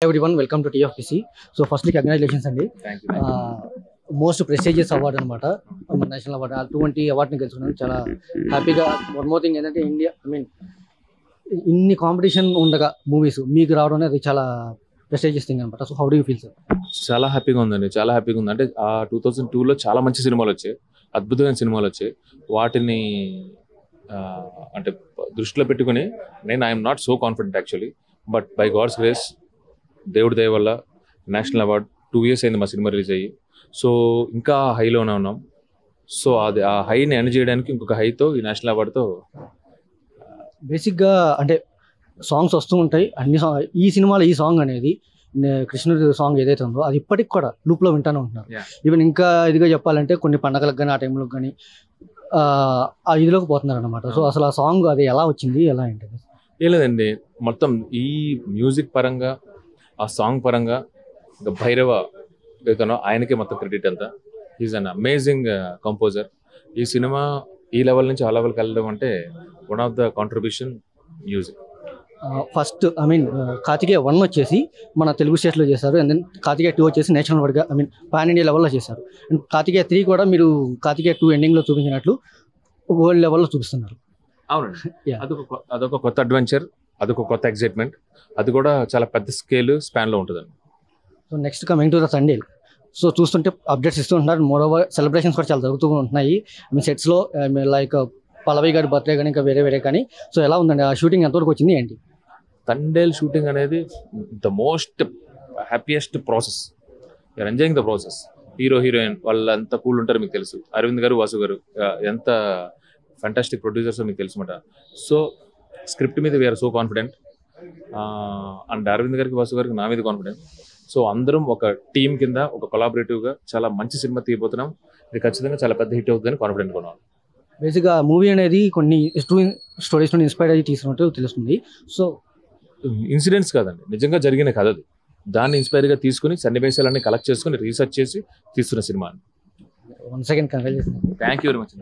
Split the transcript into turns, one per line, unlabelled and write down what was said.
Everyone, welcome to TFPC. So, firstly, congratulations, Andy.
Thank you.
Most prestigious award anamata, national award. 20 award ni geluchukunnanu. Chala happy ga. One more thing ఏంటంటే India, I mean, ఇన్ని competition ఉండగా movies మీకు రావడం అనేది చాలా prestigious thing అనమాట. So how do you feel sir?
చాలా హ్యాపీగా ఉందండి, చాలా హ్యాపీగా ఉంది. అంటే ఆ 2002లో చాలా మంచి సినిమాలు వచ్చాయి, అద్భుతమైన సినిమాలు వచ్చాయి. వాటిని అంటే దృష్టిలో పెట్టుకుని I'm not so confident actually, but by God's grace, దేవుడి దయ వల్ల నేషనల్ అవార్డ్ 2 years అయింది మా సినిమా రిలీజ్ అయ్యి. సో ఇంకా హైలోనే ఉన్నాం. సో అది ఆ హైని ఎండ్ చేయడానికి ఇంకొక హైతో ఈ నేషనల్ అవార్డుతో.
బేసిక్గా అంటే సాంగ్స్ వస్తూ ఉంటాయి అన్ని ఈ సినిమాలో ఈ సాంగ్ అనేది కృష్ణుడి సాంగ్ ఏదైతే ఉందో అది ఇప్పటికి కూడా లూప్లో వింటానే ఉంటున్నారు. ఈవెన్ ఇంకా ఇదిగా చెప్పాలంటే కొన్ని పండగలకు కానీ ఆ టైంలో కానీ ఆ ఇదిలోకి పోతున్నారు అనమాట. సో అసలు ఆ సాంగ్ అది ఎలా వచ్చింది, ఎలా ఏంటది?
ఏం లేదండి, మొత్తం ఈ మ్యూజిక్ పరంగా ఆ సాంగ్ పరంగా ఇంకా భైరవ ఏదైనా ఆయనకే మొత్తం క్రెడిట్ అంతా. Is an amazing composer. ఈ సినిమా ఈ లెవెల్ నుంచి ఆ లెవెల్కి వెళ్ళడం అంటే one of the contribution music.
First I mean Karthikeya 1 వచ్చేసి మన తెలుగు స్టేట్లో చేశారు, అండ్ దెన్ కార్తికేయ 2 వచ్చేసి నేషనల్ వైడ్గా ఐ మీన్ పాన్ ఇండియా లెవెల్లో చేశారు. అండ్ కార్తికేయ 3 కూడా మీరు కార్తికేయ 2 ఎండింగ్లో చూపించినట్లు వరల్డ్ లెవెల్లో చూపిస్తున్నారు.
అవునండి, అదొక కొత్త అడ్వెంచర్, అదొక కొత్త ఎక్సైట్మెంట్. అది కూడా చాలా పెద్ద స్కేల్ స్పాన్లో ఉంటుందండి.
So next coming to the Sunday, so చూస్తుంటే అప్డేట్స్ ఇస్తూ ఉంటున్నారు. మోర్ ఓవర్ సెలబ్రేషన్స్ కూడా చాలా జరుగుతూ ఉంటున్నాయి. ఐ మీన్ సెట్స్లో లైక్ పల్లవి గారి బర్త్డే కానీ ఇంకా వేరే కానీ. సో ఎలా ఉందండి ఆ షూటింగ్, ఎంతవరకు వచ్చింది ఏంటి?
తండేల్ షూటింగ్ అనేది the most happiest process. You're enjoying the process. Hero heroine వాళ్ళు ఎంత కూల్ ఉంటారో మీకు తెలుసు. అరవింద్ గారు, వాసు గారు ఎంత ఫ్యాంటాస్టిక్ ప్రొడ్యూసర్స్ మీకు తెలుసు అన్నమాట. సో స్క్రిప్ట్ మీద we're so confident, and Aravind గారికి, వాసు గారికి, నా మీద కాన్ఫిడెంట్. సో అందరం ఒక టీం కింద ఒక కొలాబరేటివ్గా చాలా మంచి సినిమా తీయబోతున్నాం. ఇది ఖచ్చితంగా చాలా పెద్ద హిట్ అవుతుందని కాన్ఫిడెంట్గా ఉన్నాం.
బేసిక్గా మూవీ అనేది కొన్ని స్టోరీస్ నుండి ఇన్స్పైర్ అయ్యి తీసుకున్నట్టు తెలుస్తుంది. సో
ఇన్సిడెంట్స్ కాదండి, నిజంగా జరిగిన కథ అది. దాన్ని ఇన్స్పైర్గా తీసుకుని సన్నివేశాలన్నీ కలెక్ట్ చేసుకుని రీసెర్చ్ చేసి తీస్తున్న cinema.
One second congratulations.
Thank you very much.